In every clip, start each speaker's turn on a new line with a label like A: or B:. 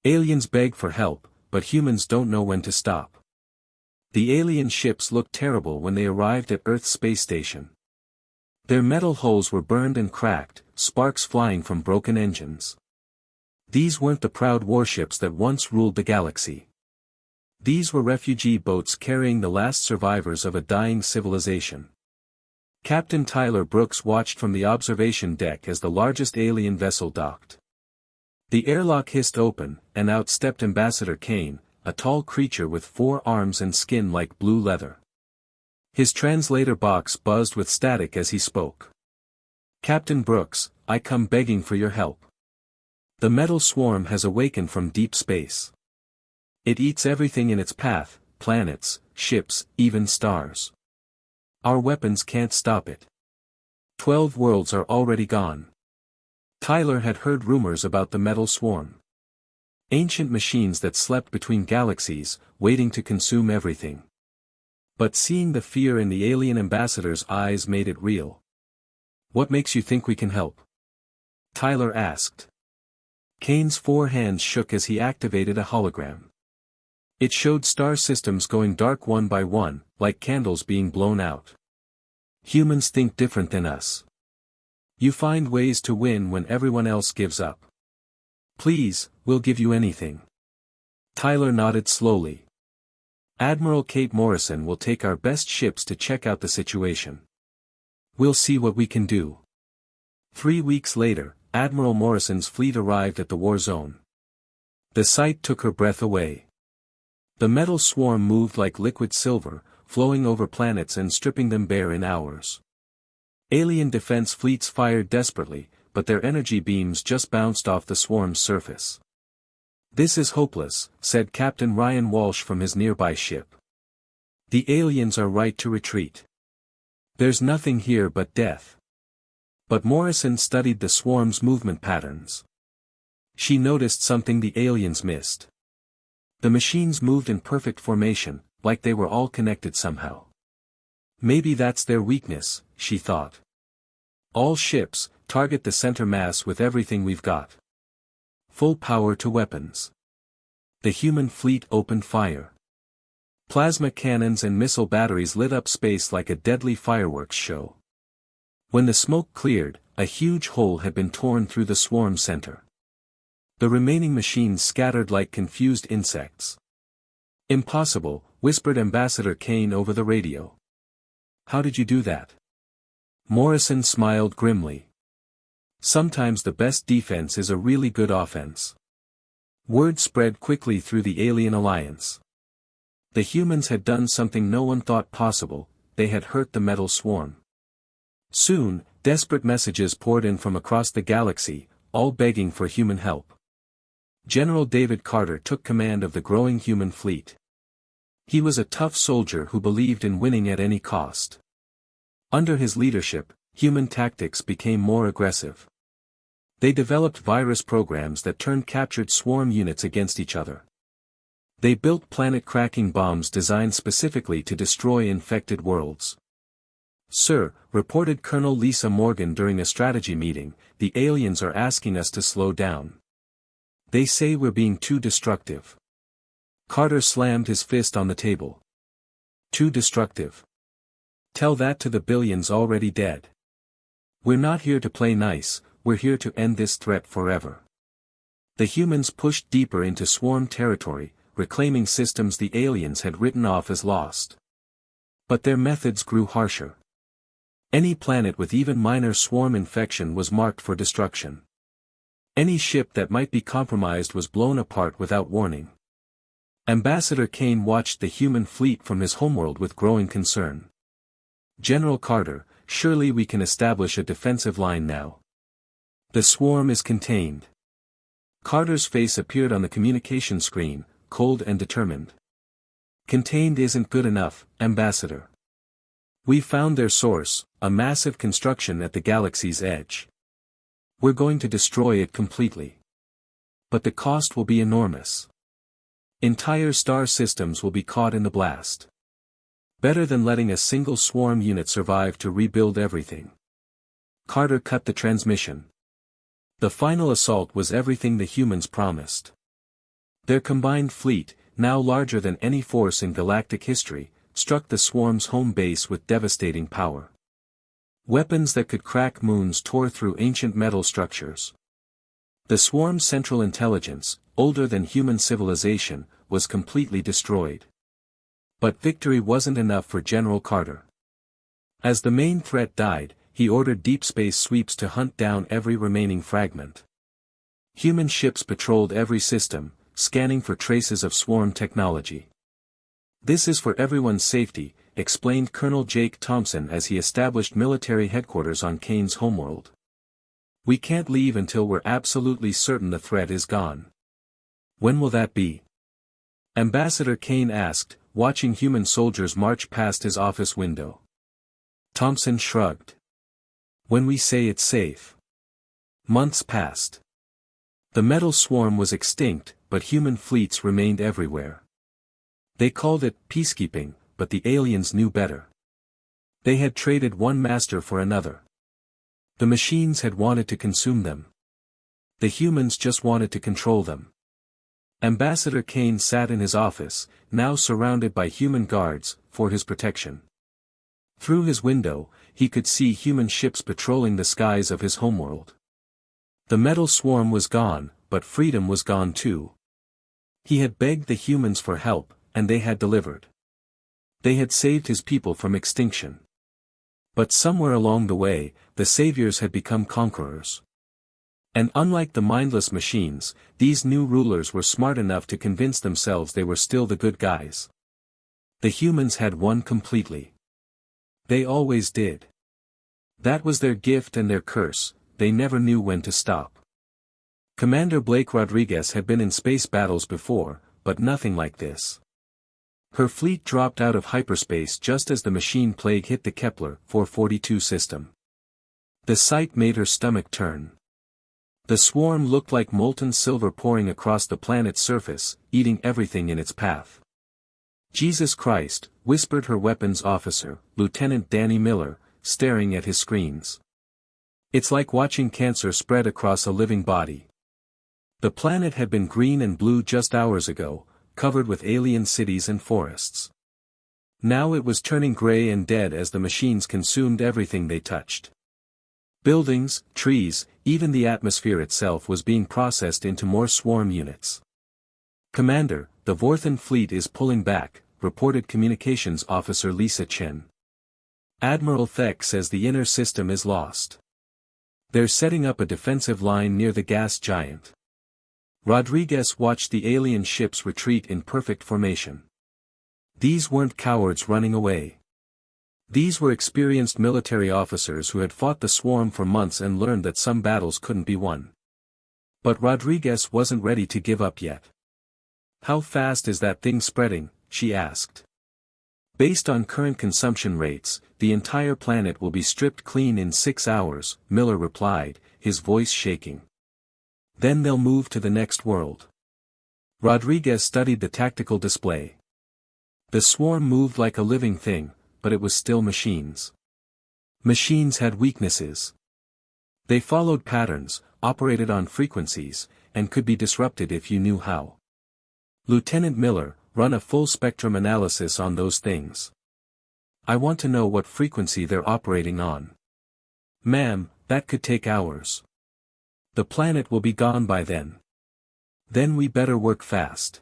A: Aliens beg for help, but humans don't know when to stop. The alien ships looked terrible when they arrived at Earth's space station. Their metal hulls were burned and cracked, sparks flying from broken engines. These weren't the proud warships that once ruled the galaxy. These were refugee boats carrying the last survivors of a dying civilization. Captain Tyler Brooks watched from the observation deck as the largest alien vessel docked. The airlock hissed open, and out stepped Ambassador Kane, a tall creature with 4 arms and skin like blue leather. His translator box buzzed with static as he spoke. "Captain Brooks, I come begging for your help. The metal swarm has awakened from deep space. It eats everything in its path, planets, ships, even stars. Our weapons can't stop it. 12 worlds are already gone." Tyler had heard rumors about the metal swarm. Ancient machines that slept between galaxies, waiting to consume everything. But seeing the fear in the alien ambassador's eyes made it real. "What makes you think we can help?" Tyler asked. Kane's 4 hands shook as he activated a hologram. It showed star systems going dark one by one, like candles being blown out. "Humans think different than us. You find ways to win when everyone else gives up. Please, we'll give you anything." Tyler nodded slowly. "Admiral Kate Morrison will take our best ships to check out the situation. We'll see what we can do." 3 weeks later, Admiral Morrison's fleet arrived at the war zone. The sight took her breath away. The metal swarm moved like liquid silver, flowing over planets and stripping them bare in hours. Alien defense fleets fired desperately, but their energy beams just bounced off the swarm's surface. "This is hopeless," said Captain Ryan Walsh from his nearby ship. "The aliens are right to retreat. There's nothing here but death." But Morrison studied the swarm's movement patterns. She noticed something the aliens missed. The machines moved in perfect formation, like they were all connected somehow. "Maybe that's their weakness," she thought. "All ships, target the center mass with everything we've got. Full power to weapons." The human fleet opened fire. Plasma cannons and missile batteries lit up space like a deadly fireworks show. When the smoke cleared, a huge hole had been torn through the swarm center. The remaining machines scattered like confused insects. "Impossible," whispered Ambassador Kane over the radio. "How did you do that?" Morrison smiled grimly. "Sometimes the best defense is a really good offense." Word spread quickly through the alien alliance. The humans had done something no one thought possible, they had hurt the metal swarm. Soon, desperate messages poured in from across the galaxy, all begging for human help. General David Carter took command of the growing human fleet. He was a tough soldier who believed in winning at any cost. Under his leadership, human tactics became more aggressive. They developed virus programs that turned captured swarm units against each other. They built planet-cracking bombs designed specifically to destroy infected worlds. "Sir," reported Colonel Lisa Morgan during a strategy meeting, "the aliens are asking us to slow down. They say we're being too destructive." Carter slammed his fist on the table. "Too destructive? Tell that to the billions already dead. We're not here to play nice, we're here to end this threat forever." The humans pushed deeper into swarm territory, reclaiming systems the aliens had written off as lost. But their methods grew harsher. Any planet with even minor swarm infection was marked for destruction. Any ship that might be compromised was blown apart without warning. Ambassador Kane watched the human fleet from his homeworld with growing concern. "General Carter, surely we can establish a defensive line now. The swarm is contained." Carter's face appeared on the communication screen, cold and determined. "Contained isn't good enough, Ambassador. We found their source, a massive construction at the galaxy's edge. We're going to destroy it completely. But the cost will be enormous. Entire star systems will be caught in the blast. Better than letting a single swarm unit survive to rebuild everything." Carter cut the transmission. The final assault was everything the humans promised. Their combined fleet, now larger than any force in galactic history, struck the swarm's home base with devastating power. Weapons that could crack moons tore through ancient metal structures. The swarm's central intelligence, older than human civilization, was completely destroyed. But victory wasn't enough for General Carter. As the main threat died, he ordered deep space sweeps to hunt down every remaining fragment. Human ships patrolled every system, scanning for traces of swarm technology. "This is for everyone's safety," explained Colonel Jake Thompson as he established military headquarters on Kane's homeworld. "We can't leave until we're absolutely certain the threat is gone." "When will that be?" Ambassador Kane asked, watching human soldiers march past his office window. Thompson shrugged. "When we say it's safe." Months passed. The metal swarm was extinct, but human fleets remained everywhere. They called it peacekeeping, but the aliens knew better. They had traded one master for another. The machines had wanted to consume them. The humans just wanted to control them. Ambassador Kane sat in his office, now surrounded by human guards, for his protection. Through his window, he could see human ships patrolling the skies of his homeworld. The metal swarm was gone, but freedom was gone too. He had begged the humans for help, and they had delivered. They had saved his people from extinction. But somewhere along the way, the saviors had become conquerors. And unlike the mindless machines, these new rulers were smart enough to convince themselves they were still the good guys. The humans had won completely. They always did. That was their gift and their curse, they never knew when to stop. Commander Blake Rodriguez had been in space battles before, but nothing like this. Her fleet dropped out of hyperspace just as the machine plague hit the Kepler 442 system. The sight made her stomach turn. The swarm looked like molten silver pouring across the planet's surface, eating everything in its path. "Jesus Christ," whispered her weapons officer, Lieutenant Danny Miller, staring at his screens. "It's like watching cancer spread across a living body." The planet had been green and blue just hours ago, covered with alien cities and forests. Now it was turning gray and dead as the machines consumed everything they touched. Buildings, trees, even the atmosphere itself was being processed into more swarm units. "Commander, the Vorthan fleet is pulling back," reported Communications Officer Lisa Chen. "Admiral Thek says the inner system is lost. They're setting up a defensive line near the gas giant." Rodriguez watched the alien ships retreat in perfect formation. These weren't cowards running away. These were experienced military officers who had fought the swarm for months and learned that some battles couldn't be won. But Rodriguez wasn't ready to give up yet. "How fast is that thing spreading?" she asked. "Based on current consumption rates, the entire planet will be stripped clean in 6 hours," Miller replied, his voice shaking. "Then they'll move to the next world." Rodriguez studied the tactical display. The swarm moved like a living thing, but it was still machines. Machines had weaknesses. They followed patterns, operated on frequencies, and could be disrupted if you knew how. "Lieutenant Miller, run a full-spectrum analysis on those things. I want to know what frequency they're operating on." "Ma'am, that could take hours. The planet will be gone by then. Then we better work fast."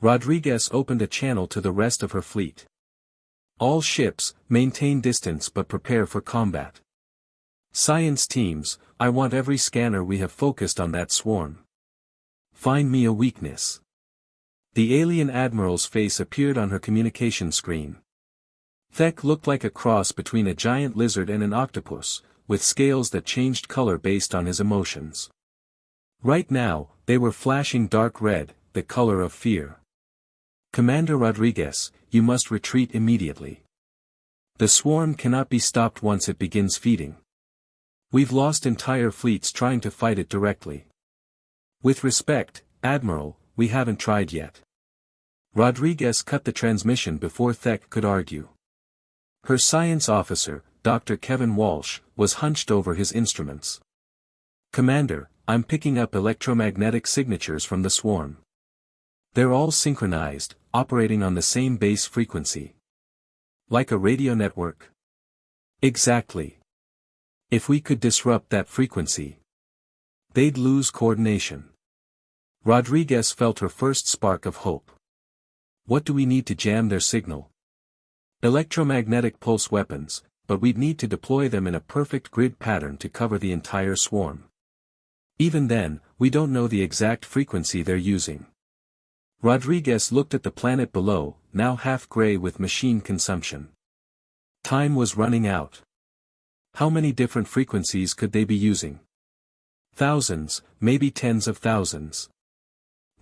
A: Rodriguez opened a channel to the rest of her fleet. "All ships, maintain distance but prepare for combat. Science teams, I want every scanner we have focused on that swarm. Find me a weakness." The alien admiral's face appeared on her communication screen. Thek looked like a cross between a giant lizard and an octopus, with scales that changed color based on his emotions. Right now, they were flashing dark red, the color of fear. "Commander Rodriguez, you must retreat immediately. The swarm cannot be stopped once it begins feeding. We've lost entire fleets trying to fight it directly. With respect, Admiral, we haven't tried yet." Rodriguez cut the transmission before Thek could argue. Her science officer, Dr. Kevin Walsh, was hunched over his instruments. "Commander, I'm picking up electromagnetic signatures from the swarm. They're all synchronized, operating on the same base frequency. Like a radio network? Exactly. If we could disrupt that frequency, they'd lose coordination. Rodriguez felt her first spark of hope. What do we need to jam their signal? Electromagnetic pulse weapons, but we'd need to deploy them in a perfect grid pattern to cover the entire swarm. Even then, we don't know the exact frequency they're using. Rodriguez looked at the planet below, now half gray with machine consumption. Time was running out. How many different frequencies could they be using? Thousands, maybe tens of thousands.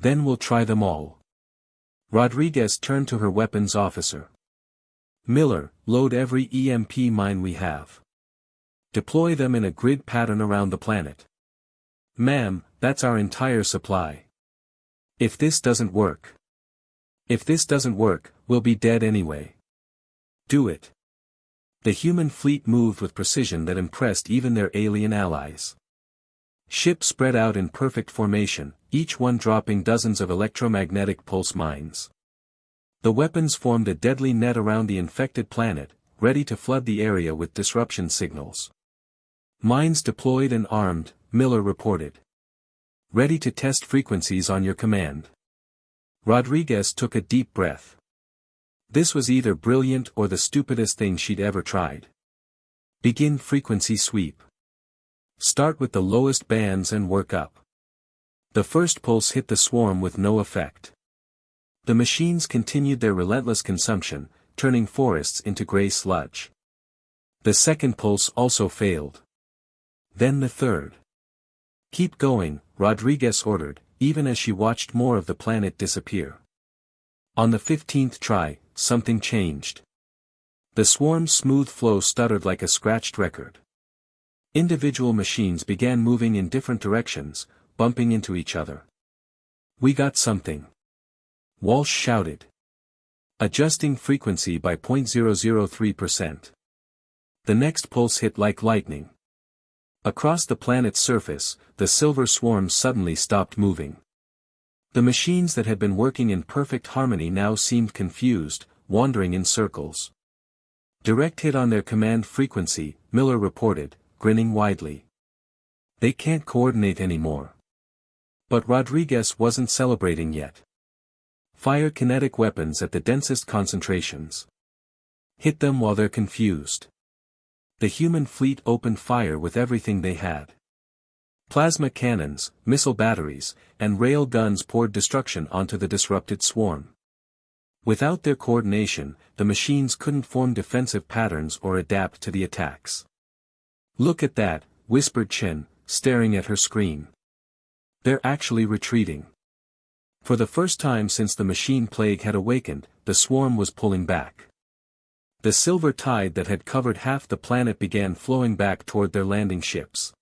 A: Then we'll try them all. Rodriguez turned to her weapons officer. Miller, load every EMP mine we have. Deploy them in a grid pattern around the planet. Ma'am, that's our entire supply. If this doesn't work, we'll be dead anyway. Do it. The human fleet moved with precision that impressed even their alien allies. Ships spread out in perfect formation, each one dropping dozens of electromagnetic pulse mines. The weapons formed a deadly net around the infected planet, ready to flood the area with disruption signals. Mines deployed and armed, Miller reported. Ready to test frequencies on your command. Rodriguez took a deep breath. This was either brilliant or the stupidest thing she'd ever tried. Begin frequency sweep. Start with the lowest bands and work up. The first pulse hit the swarm with no effect. The machines continued their relentless consumption, turning forests into gray sludge. The second pulse also failed. Then the third. Keep going, Rodriguez ordered, even as she watched more of the planet disappear. On the 15th try, something changed. The swarm's smooth flow stuttered like a scratched record. Individual machines began moving in different directions, bumping into each other. We got something. Walsh shouted. Adjusting frequency by 0.003%. The next pulse hit like lightning. Across the planet's surface, the silver swarm suddenly stopped moving. The machines that had been working in perfect harmony now seemed confused, wandering in circles. Direct hit on their command frequency, Miller reported, grinning widely. They can't coordinate anymore. But Rodriguez wasn't celebrating yet. Fire kinetic weapons at the densest concentrations. Hit them while they're confused. The human fleet opened fire with everything they had. Plasma cannons, missile batteries, and rail guns poured destruction onto the disrupted swarm. Without their coordination, the machines couldn't form defensive patterns or adapt to the attacks. Look at that, whispered Chen, staring at her screen. They're actually retreating. For the first time since the machine plague had awakened, the swarm was pulling back. The silver tide that had covered half the planet began flowing back toward their landing ships.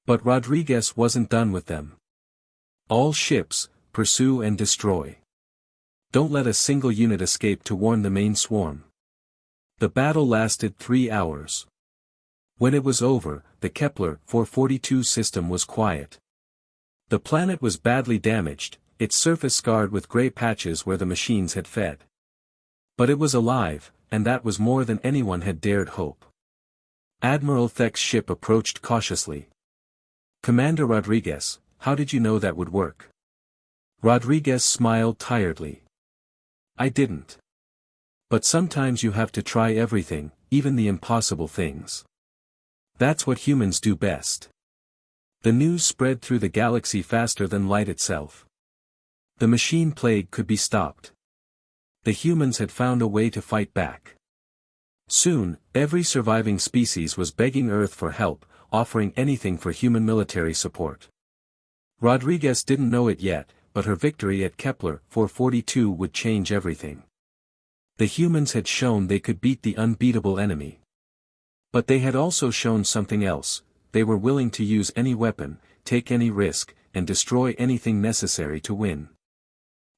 A: But Rodriguez wasn't done with them. All ships, pursue and destroy. Don't let a single unit escape to warn the main swarm. The battle lasted 3 hours. When it was over, the Kepler 442 system was quiet. The planet was badly damaged, its surface scarred with gray patches where the machines had fed. But it was alive, and that was more than anyone had dared hope. Admiral Thek's ship approached cautiously. Commander Rodriguez, how did you know that would work? Rodriguez smiled tiredly. I didn't. But sometimes you have to try everything, even the impossible things. That's what humans do best. The news spread through the galaxy faster than light itself. The machine plague could be stopped. The humans had found a way to fight back. Soon, every surviving species was begging Earth for help, offering anything for human military support. Rodriguez didn't know it yet, but her victory at Kepler 442 would change everything. The humans had shown they could beat the unbeatable enemy. But they had also shown something else: they were willing to use any weapon, take any risk, and destroy anything necessary to win.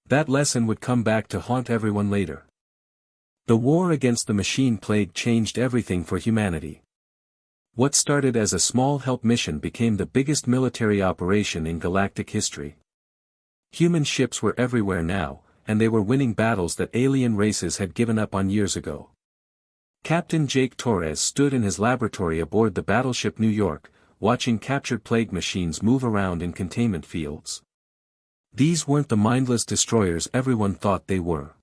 A: That lesson would come back to haunt everyone later. The war against the machine plague changed everything for humanity. What started as a small help mission became the biggest military operation in galactic history. Human ships were everywhere now, and they were winning battles that alien races had given up on years ago. Captain Jake Torres stood in his laboratory aboard the battleship New York, watching captured plague machines move around in containment fields. These weren't the mindless destroyers everyone thought they were.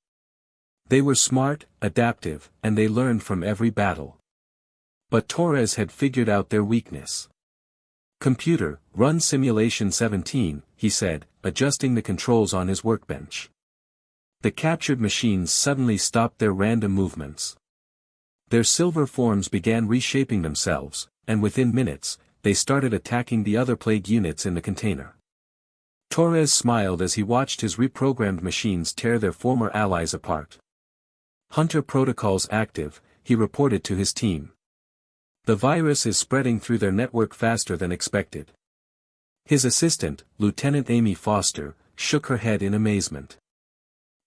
A: They were smart, adaptive, and they learned from every battle. But Torres had figured out their weakness. "Computer, run simulation 17, he said, adjusting the controls on his workbench. The captured machines suddenly stopped their random movements. Their silver forms began reshaping themselves, and within minutes, they started attacking the other plague units in the container. Torres smiled as he watched his reprogrammed machines tear their former allies apart. "Hunter protocols active," he reported to his team. "The virus is spreading through their network faster than expected." His assistant, Lieutenant Amy Foster, shook her head in amazement.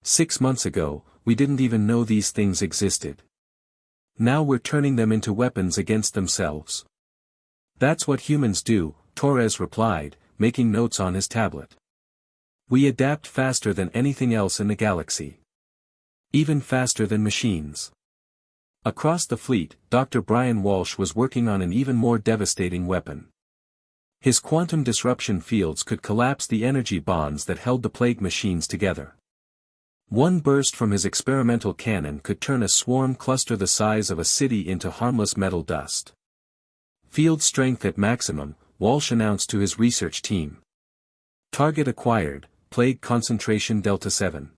A: "6 months ago, we didn't even know these things existed. Now we're turning them into weapons against themselves." "That's what humans do," Torres replied, making notes on his tablet. "We adapt faster than anything else in the galaxy. Even faster than machines." Across the fleet, Dr. Brian Walsh was working on an even more devastating weapon. His quantum disruption fields could collapse the energy bonds that held the plague machines together. One burst from his experimental cannon could turn a swarm cluster the size of a city into harmless metal dust. "Field strength at maximum," Walsh announced to his research team. "Target acquired, plague concentration Delta 7.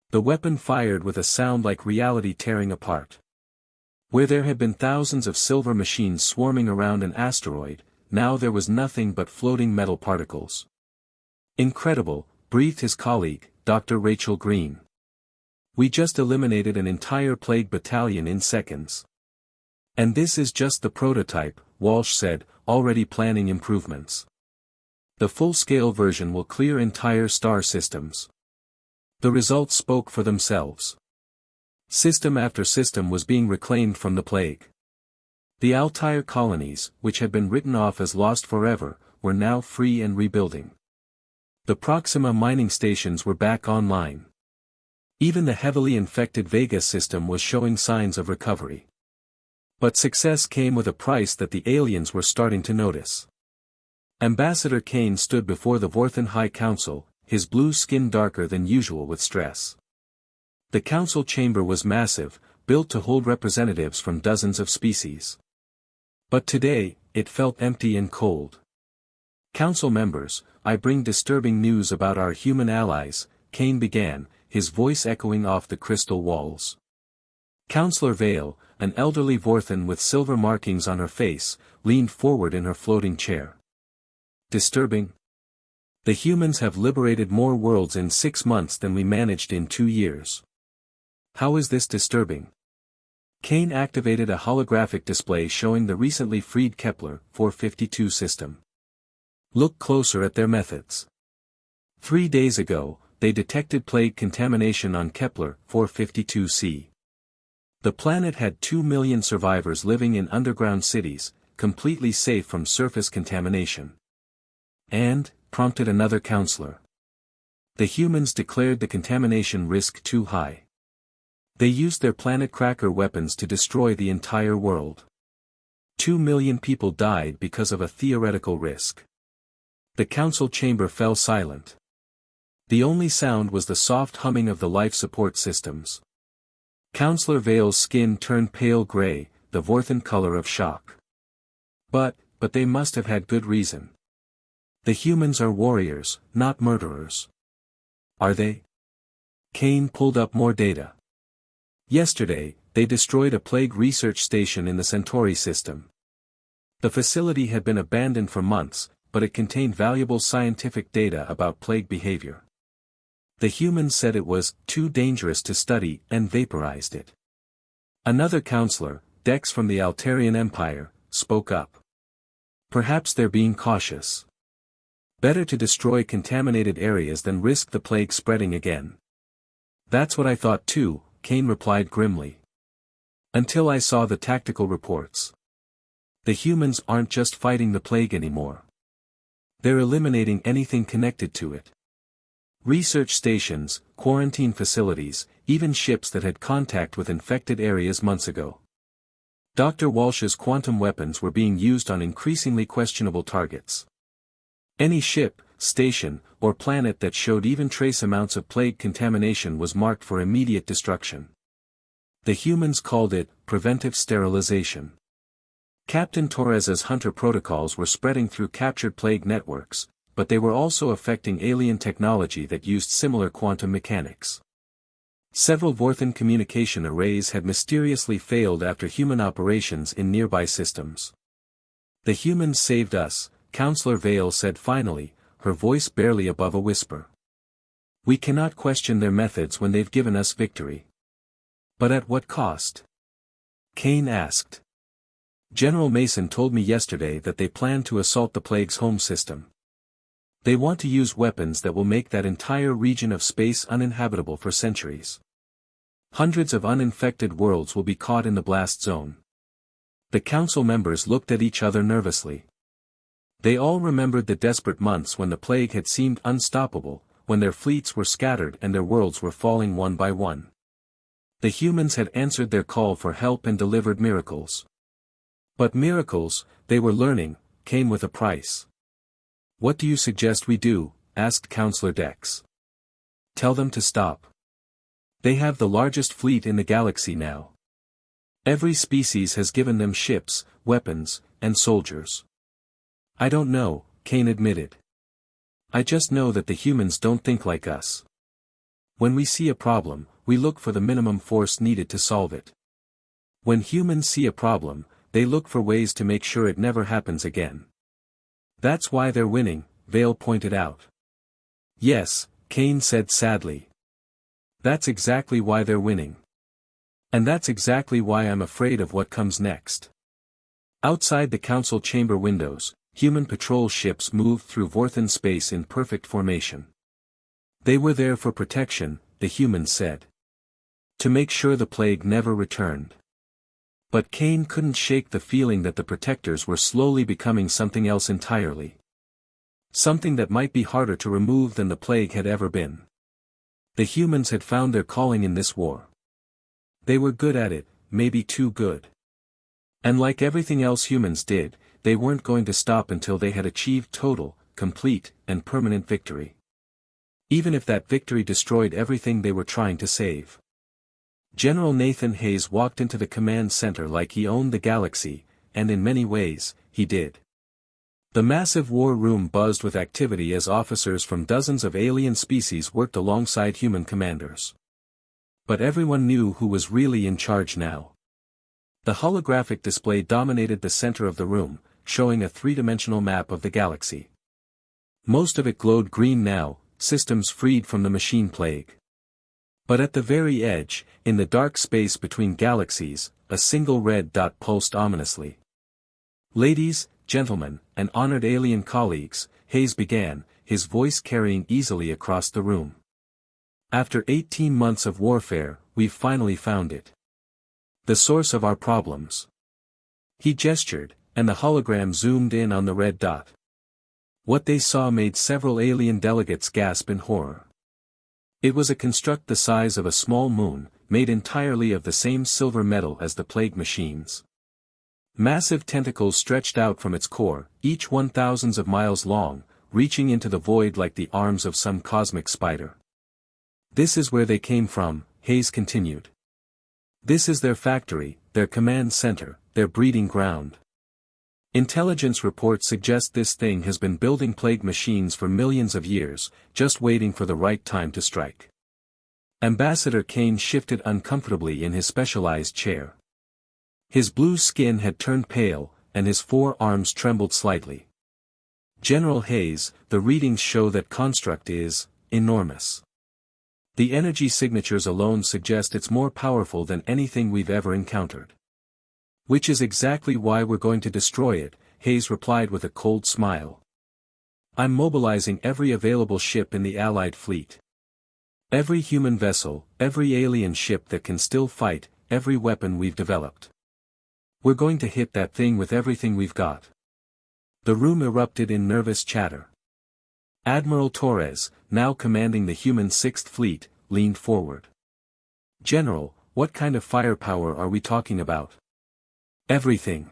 A: The weapon fired with a sound like reality tearing apart. Where there had been thousands of silver machines swarming around an asteroid, now there was nothing but floating metal particles. "Incredible," breathed his colleague, Dr. Rachel Green. "We just eliminated an entire plague battalion in seconds." "And this is just the prototype," Walsh said, already planning improvements. "The full-scale version will clear entire star systems." The results spoke for themselves. System after system was being reclaimed from the plague. The Altair colonies, which had been written off as lost forever, were now free and rebuilding. The Proxima mining stations were back online. Even the heavily infected Vega system was showing signs of recovery. But success came with a price that the aliens were starting to notice. Ambassador Kane stood before the Vorthan High Council, his blue skin darker than usual with stress. The council chamber was massive, built to hold representatives from dozens of species. But today, it felt empty and cold. "Council members, I bring disturbing news about our human allies," Kane began, his voice echoing off the crystal walls. Councillor Vale, an elderly Vorthan with silver markings on her face, leaned forward in her floating chair. "Disturbing? The humans have liberated more worlds in 6 months than we managed in 2 years. How is this disturbing?" Kane activated a holographic display showing the recently freed Kepler 452 system. "Look closer at their methods. 3 days ago, they detected plague contamination on Kepler 452c. The planet had 2 million survivors living in underground cities, completely safe from surface contamination." "And," prompted another counselor. "The humans declared the contamination risk too high. They used their planet cracker weapons to destroy the entire world. 2 million people died because of a theoretical risk." The council chamber fell silent. The only sound was the soft humming of the life support systems. Councillor Vale's skin turned pale gray, the Vorthan color of shock. But they must have had good reason. The humans are warriors, not murderers." "Are they?" Kane pulled up more data. "Yesterday, they destroyed a plague research station in the Centauri system. The facility had been abandoned for months, but it contained valuable scientific data about plague behavior. The humans said it was too dangerous to study and vaporized it." Another counselor, Dex from the Altarian Empire, spoke up. "Perhaps they're being cautious. Better to destroy contaminated areas than risk the plague spreading again." "That's what I thought too," Kane replied grimly. "Until I saw the tactical reports. The humans aren't just fighting the plague anymore. They're eliminating anything connected to it. Research stations, quarantine facilities, even ships that had contact with infected areas months ago. Dr. Walsh's quantum weapons were being used on increasingly questionable targets. Any ship, station, or planet that showed even trace amounts of plague contamination was marked for immediate destruction. The humans called it preventive sterilization. Captain Torres's hunter protocols were spreading through captured plague networks, but they were also affecting alien technology that used similar quantum mechanics. Several Vorthan communication arrays had mysteriously failed after human operations in nearby systems. "The humans saved us," Counselor Vale said finally, her voice barely above a whisper. "We cannot question their methods when they've given us victory." "But at what cost?" Kane asked. "General Mason told me yesterday that they plan to assault the plague's home system. They want to use weapons that will make that entire region of space uninhabitable for centuries. Hundreds of uninfected worlds will be caught in the blast zone." The council members looked at each other nervously. They all remembered the desperate months when the plague had seemed unstoppable, when their fleets were scattered and their worlds were falling one by one. The humans had answered their call for help and delivered miracles. But miracles, they were learning, came with a price. "What do you suggest we do?" asked Counselor Dex. "Tell them to stop. They have the largest fleet in the galaxy now. Every species has given them ships, weapons, and soldiers." "I don't know," Kane admitted. "I just know that the humans don't think like us. When we see a problem, we look for the minimum force needed to solve it. When humans see a problem, they look for ways to make sure it never happens again. That's why they're winning," Vale pointed out. "Yes," Kane said sadly. "That's exactly why they're winning. And that's exactly why I'm afraid of what comes next." Outside the council chamber windows, human patrol ships moved through Vorthan space in perfect formation. They were there for protection, the humans said. To make sure the plague never returned. But Kane couldn't shake the feeling that the protectors were slowly becoming something else entirely. Something that might be harder to remove than the plague had ever been. The humans had found their calling in this war. They were good at it, maybe too good. And like everything else humans did, they weren't going to stop until they had achieved total, complete, and permanent victory. Even if that victory destroyed everything they were trying to save. General Nathan Hayes walked into the command center like he owned the galaxy, and in many ways, he did. The massive war room buzzed with activity as officers from dozens of alien species worked alongside human commanders. But everyone knew who was really in charge now. The holographic display dominated the center of the room, showing a three-dimensional map of the galaxy. Most of it glowed green now, systems freed from the machine plague. But at the very edge, in the dark space between galaxies, a single red dot pulsed ominously. "Ladies, gentlemen, and honored alien colleagues," Hayes began, his voice carrying easily across the room. "After 18 months of warfare, we've finally found it. The source of our problems." He gestured, and the hologram zoomed in on the red dot. What they saw made several alien delegates gasp in horror. It was a construct the size of a small moon, made entirely of the same silver metal as the plague machines. Massive tentacles stretched out from its core, each 1,000s of miles long, reaching into the void like the arms of some cosmic spider. "This is where they came from," Hayes continued. "This is their factory, their command center, their breeding ground. Intelligence reports suggest this thing has been building plague machines for millions of years, just waiting for the right time to strike." Ambassador Kane shifted uncomfortably in his specialized chair. His blue skin had turned pale, and his forearms trembled slightly. "General Hayes, the readings show that construct is enormous. The energy signatures alone suggest it's more powerful than anything we've ever encountered. Which is exactly why we're going to destroy it," Hayes replied with a cold smile. "I'm mobilizing every available ship in the Allied fleet. Every human vessel, every alien ship that can still fight, every weapon we've developed. We're going to hit that thing with everything we've got." The room erupted in nervous chatter. Admiral Torres, now commanding the human Sixth Fleet, leaned forward. "General, what kind of firepower are we talking about?" "Everything."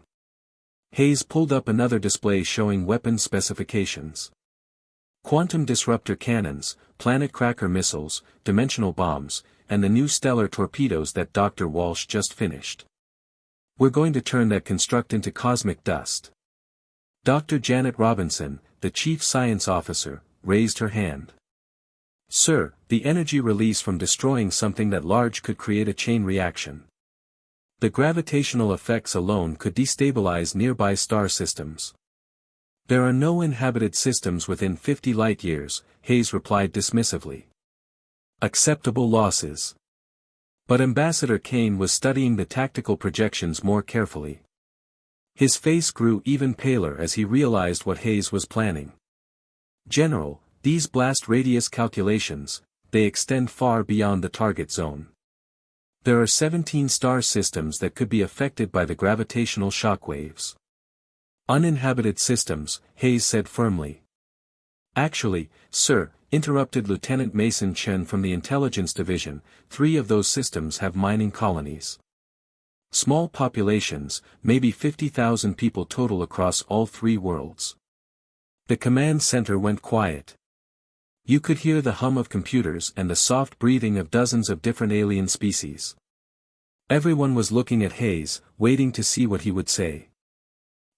A: Hayes pulled up another display showing weapon specifications. Quantum disruptor cannons, planet cracker missiles, dimensional bombs, and the new stellar torpedoes that Dr. Walsh just finished. "We're going to turn that construct into cosmic dust." Dr. Janet Robinson, the chief science officer, raised her hand. "Sir, the energy release from destroying something that large could create a chain reaction. The gravitational effects alone could destabilize nearby star systems." "There are no inhabited systems within 50 light-years," Hayes replied dismissively. "Acceptable losses." But Ambassador Kane was studying the tactical projections more carefully. His face grew even paler as he realized what Hayes was planning. "General, these blast radius calculations, they extend far beyond the target zone. There are 17 star systems that could be affected by the gravitational shock waves." "Uninhabited systems," Hayes said firmly. "Actually, sir," interrupted Lieutenant Mason Chen from the Intelligence Division, 3 of those systems have mining colonies. Small populations, maybe 50,000 people total across all 3 worlds." The command center went quiet. You could hear the hum of computers and the soft breathing of dozens of different alien species. Everyone was looking at Hayes, waiting to see what he would say.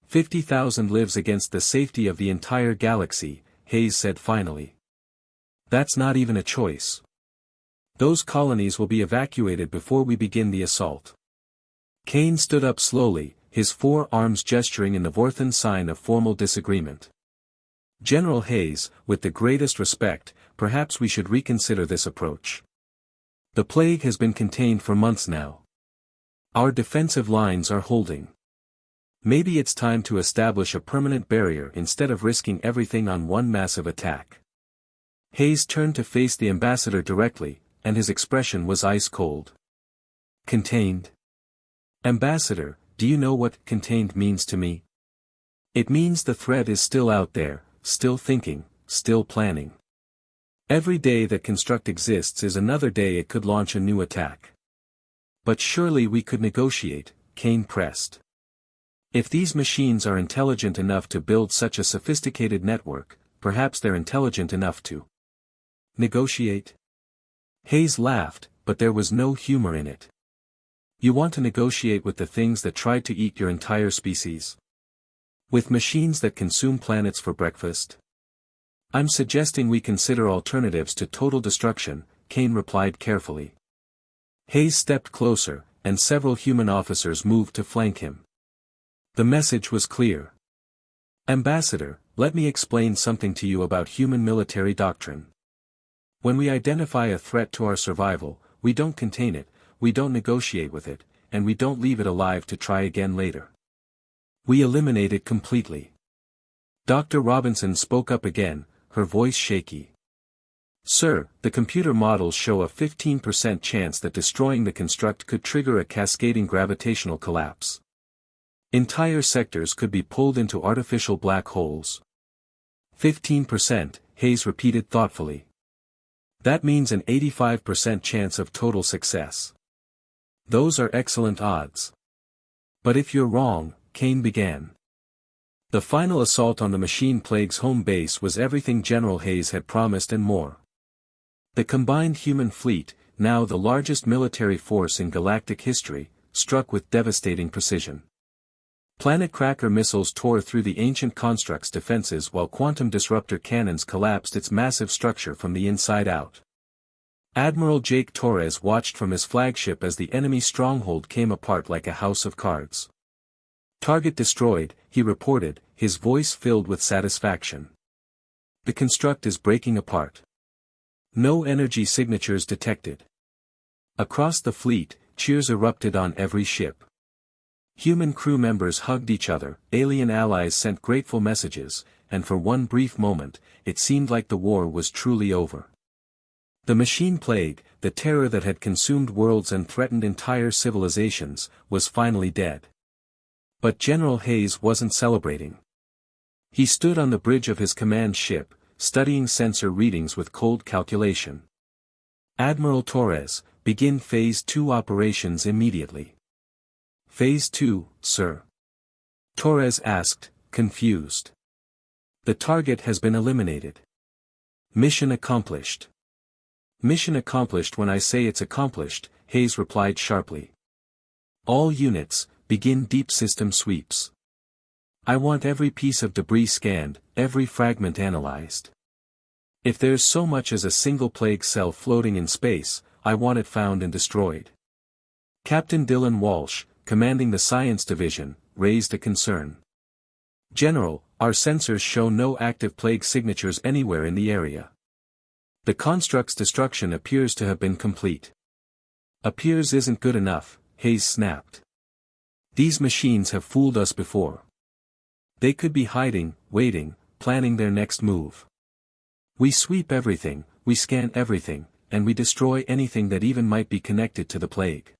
A: 50,000 lives against the safety of the entire galaxy, Hayes said finally. "That's not even a choice. Those colonies will be evacuated before we begin the assault." Kane stood up slowly, his 4 arms gesturing in the Vorthan sign of formal disagreement. "General Hayes, with the greatest respect, perhaps we should reconsider this approach. The plague has been contained for months now. Our defensive lines are holding. Maybe it's time to establish a permanent barrier instead of risking everything on one massive attack." Hayes turned to face the ambassador directly, and his expression was ice cold. "Contained? Ambassador, do you know what contained means to me? It means the threat is still out there, still thinking, still planning. Every day that construct exists is another day it could launch a new attack." "But surely we could negotiate," Kane pressed. "If these machines are intelligent enough to build such a sophisticated network, perhaps they're intelligent enough to negotiate?" Hayes laughed, but there was no humor in it. "You want to negotiate with the things that tried to eat your entire species? With machines that consume planets for breakfast?" "I'm suggesting we consider alternatives to total destruction," Kane replied carefully. Hayes stepped closer, and several human officers moved to flank him. The message was clear. "Ambassador, let me explain something to you about human military doctrine. When we identify a threat to our survival, we don't contain it, we don't negotiate with it, and we don't leave it alive to try again later. We eliminate it completely." Dr. Robinson spoke up again, her voice shaky. "Sir, the computer models show a 15% chance that destroying the construct could trigger a cascading gravitational collapse. Entire sectors could be pulled into artificial black holes." 15%, Hayes repeated thoughtfully. "That means an 85% chance of total success. Those are excellent odds." "But if you're wrong," Kane began. The final assault on the Machine Plague's home base was everything General Hayes had promised and more. The combined human fleet, now the largest military force in galactic history, struck with devastating precision. Planet cracker missiles tore through the ancient construct's defenses while quantum disruptor cannons collapsed its massive structure from the inside out. Admiral Jake Torres watched from his flagship as the enemy stronghold came apart like a house of cards. "Target destroyed," he reported, his voice filled with satisfaction. "The construct is breaking apart. No energy signatures detected." Across the fleet, cheers erupted on every ship. Human crew members hugged each other, alien allies sent grateful messages, and for one brief moment, it seemed like the war was truly over. The Machine Plague, the terror that had consumed worlds and threatened entire civilizations, was finally dead. But General Hayes wasn't celebrating. He stood on the bridge of his command ship, studying sensor readings with cold calculation. Admiral Torres, begin Phase 2 operations immediately. Phase 2, sir. Torres asked, confused. The target has been eliminated. Mission accomplished. Mission accomplished. When I say it's accomplished, Hayes replied sharply. All units, begin deep system sweeps. I want every piece of debris scanned, every fragment analyzed. If there's so much as a single plague cell floating in space, I want it found and destroyed. Captain Dylan Walsh, commanding the Science Division, raised a concern. General, our sensors show no active plague signatures anywhere in the area. The construct's destruction appears to have been complete. Appears isn't good enough, Hayes snapped. These machines have fooled us before. They could be hiding, waiting, planning their next move. We sweep everything, we scan everything, and we destroy anything that even might be connected to the plague.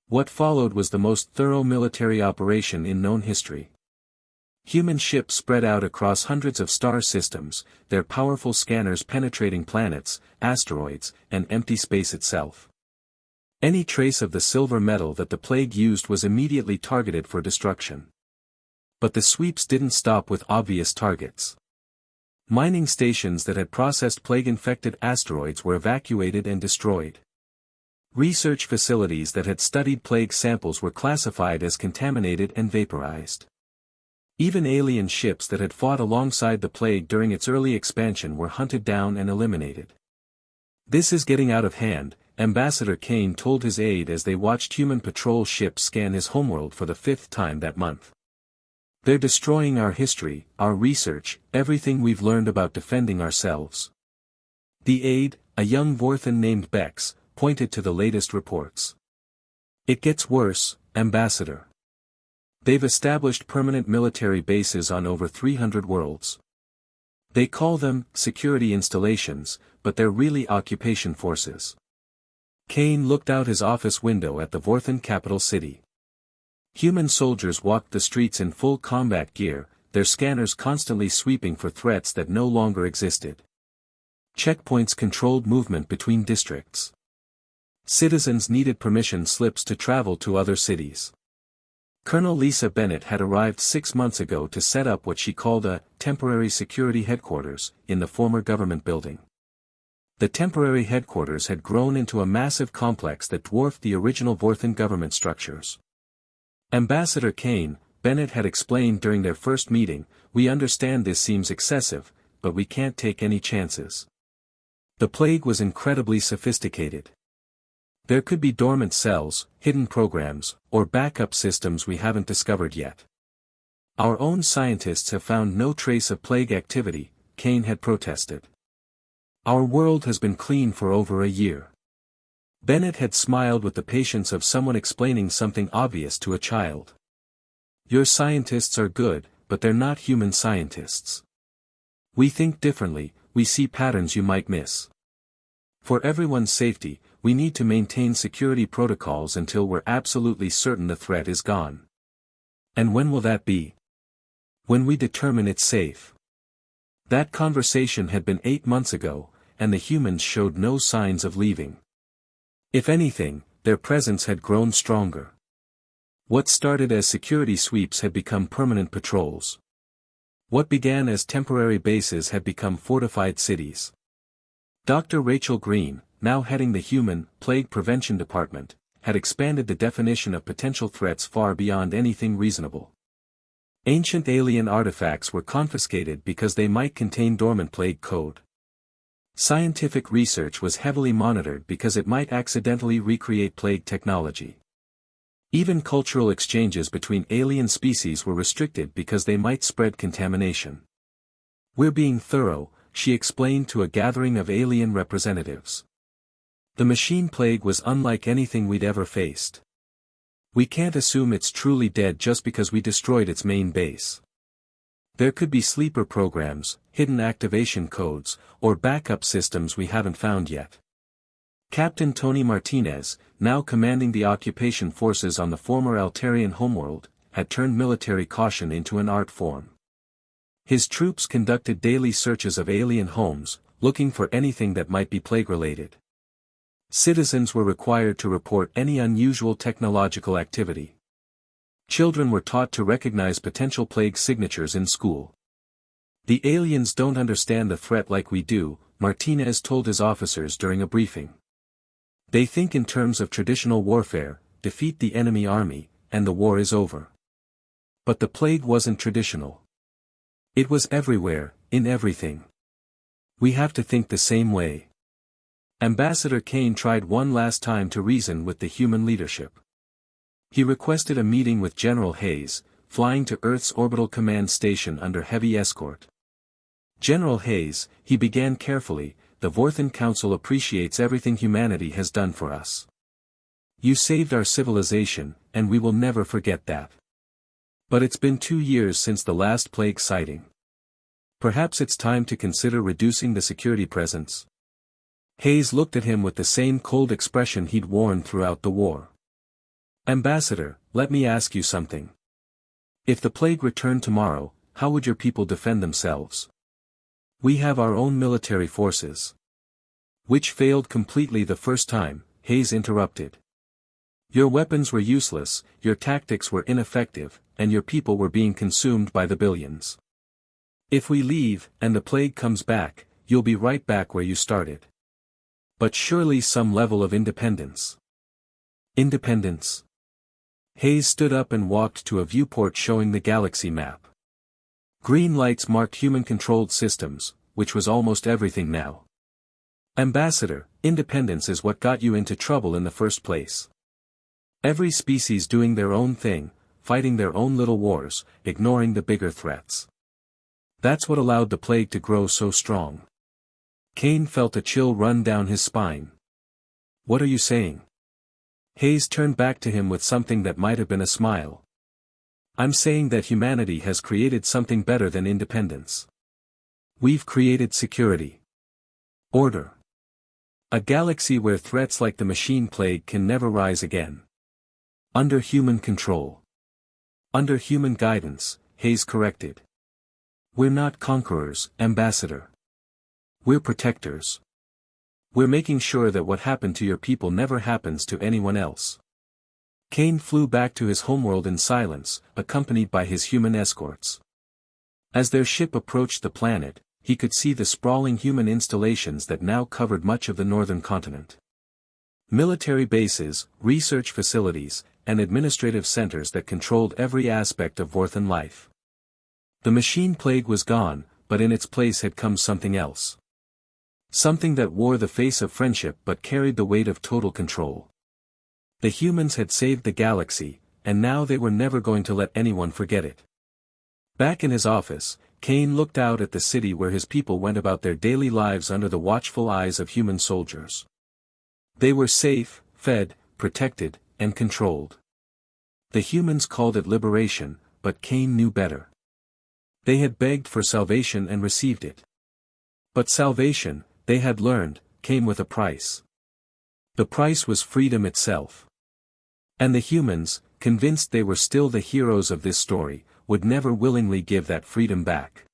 A: What followed was the most thorough military operation in known history. Human ships spread out across hundreds of star systems, their powerful scanners penetrating planets, asteroids, and empty space itself. Any trace of the silver metal that the plague used was immediately targeted for destruction. But the sweeps didn't stop with obvious targets. Mining stations that had processed plague-infected asteroids were evacuated and destroyed. Research facilities that had studied plague samples were classified as contaminated and vaporized. Even alien ships that had fought alongside the plague during its early expansion were hunted down and eliminated. This is getting out of hand, Ambassador Kane told his aide as they watched human patrol ships scan his homeworld for the 5th time that month. They're destroying our history, our research, everything we've learned about defending ourselves. The aide, a young Vorthan named Bex, pointed to the latest reports. It gets worse, Ambassador. They've established permanent military bases on over 300 worlds. They call them security installations, but they're really occupation forces. Kane looked out his office window at the Vorthan capital city. Human soldiers walked the streets in full combat gear, their scanners constantly sweeping for threats that no longer existed. Checkpoints controlled movement between districts. Citizens needed permission slips to travel to other cities. Colonel Lisa Bennett had arrived 6 months ago to set up what she called a temporary security headquarters in the former government building. The temporary headquarters had grown into a massive complex that dwarfed the original Vorthan government structures. Ambassador Kane, Bennett had explained during their first meeting, we understand this seems excessive, but we can't take any chances. The plague was incredibly sophisticated. There could be dormant cells, hidden programs, or backup systems we haven't discovered yet. Our own scientists have found no trace of plague activity, Kane had protested. Our world has been clean for over a year. Bennett had smiled with the patience of someone explaining something obvious to a child. Your scientists are good, but they're not human scientists. We think differently, we see patterns you might miss. For everyone's safety, we need to maintain security protocols until we're absolutely certain the threat is gone. And when will that be? When we determine it's safe. That conversation had been 8 months ago, and the humans showed no signs of leaving. If anything, their presence had grown stronger. What started as security sweeps had become permanent patrols. What began as temporary bases had become fortified cities. Dr. Rachel Green, now heading the Human Plague Prevention Department, had expanded the definition of potential threats far beyond anything reasonable. Ancient alien artifacts were confiscated because they might contain dormant plague code. Scientific research was heavily monitored because it might accidentally recreate plague technology. Even cultural exchanges between alien species were restricted because they might spread contamination. We're being thorough, she explained to a gathering of alien representatives. The machine plague was unlike anything we'd ever faced. We can't assume it's truly dead just because we destroyed its main base. There could be sleeper programs, hidden activation codes, or backup systems we haven't found yet. Captain Tony Martinez, now commanding the occupation forces on the former Altarian homeworld, had turned military caution into an art form. His troops conducted daily searches of alien homes, looking for anything that might be plague-related. Citizens were required to report any unusual technological activity. Children were taught to recognize potential plague signatures in school. The aliens don't understand the threat like we do, Martinez told his officers during a briefing. They think in terms of traditional warfare, defeat the enemy army, and the war is over. But the plague wasn't traditional. It was everywhere, in everything. We have to think the same way. Ambassador Kane tried one last time to reason with the human leadership. He requested a meeting with General Hayes, flying to Earth's orbital command station under heavy escort. General Hayes, he began carefully, the Vorthan Council appreciates everything humanity has done for us. You saved our civilization, and we will never forget that. But it's been 2 years since the last plague sighting. Perhaps it's time to consider reducing the security presence. Hayes looked at him with the same cold expression he'd worn throughout the war. Ambassador, let me ask you something. If the plague returned tomorrow, how would your people defend themselves? We have our own military forces. Which failed completely the first time, Hayes interrupted. Your weapons were useless, your tactics were ineffective, and your people were being consumed by the billions. If we leave, and the plague comes back, you'll be right back where you started. But surely some level of independence. Independence? Hayes stood up and walked to a viewport showing the galaxy map. Green lights marked human-controlled systems, which was almost everything now. Ambassador, independence is what got you into trouble in the first place. Every species doing their own thing, fighting their own little wars, ignoring the bigger threats. That's what allowed the plague to grow so strong. Kane felt a chill run down his spine. What are you saying? Hayes turned back to him with something that might have been a smile. I'm saying that humanity has created something better than independence. We've created security. Order. A galaxy where threats like the machine plague can never rise again. Under human control. Under human guidance, Hayes corrected. We're not conquerors, Ambassador. We're protectors. We're making sure that what happened to your people never happens to anyone else. Kane flew back to his homeworld in silence, accompanied by his human escorts. As their ship approached the planet, he could see the sprawling human installations that now covered much of the northern continent. Military bases, research facilities, and administrative centers that controlled every aspect of Vorthan life. The machine plague was gone, but in its place had come something else. Something that wore the face of friendship but carried the weight of total control. The humans had saved the galaxy, and now they were never going to let anyone forget it. Back in his office, Kane looked out at the city where his people went about their daily lives under the watchful eyes of human soldiers. They were safe, fed, protected, and controlled. The humans called it liberation, but Kane knew better. They had begged for salvation and received it. But salvation, they had learned, came with a price. The price was freedom itself. And the humans, convinced they were still the heroes of this story, would never willingly give that freedom back.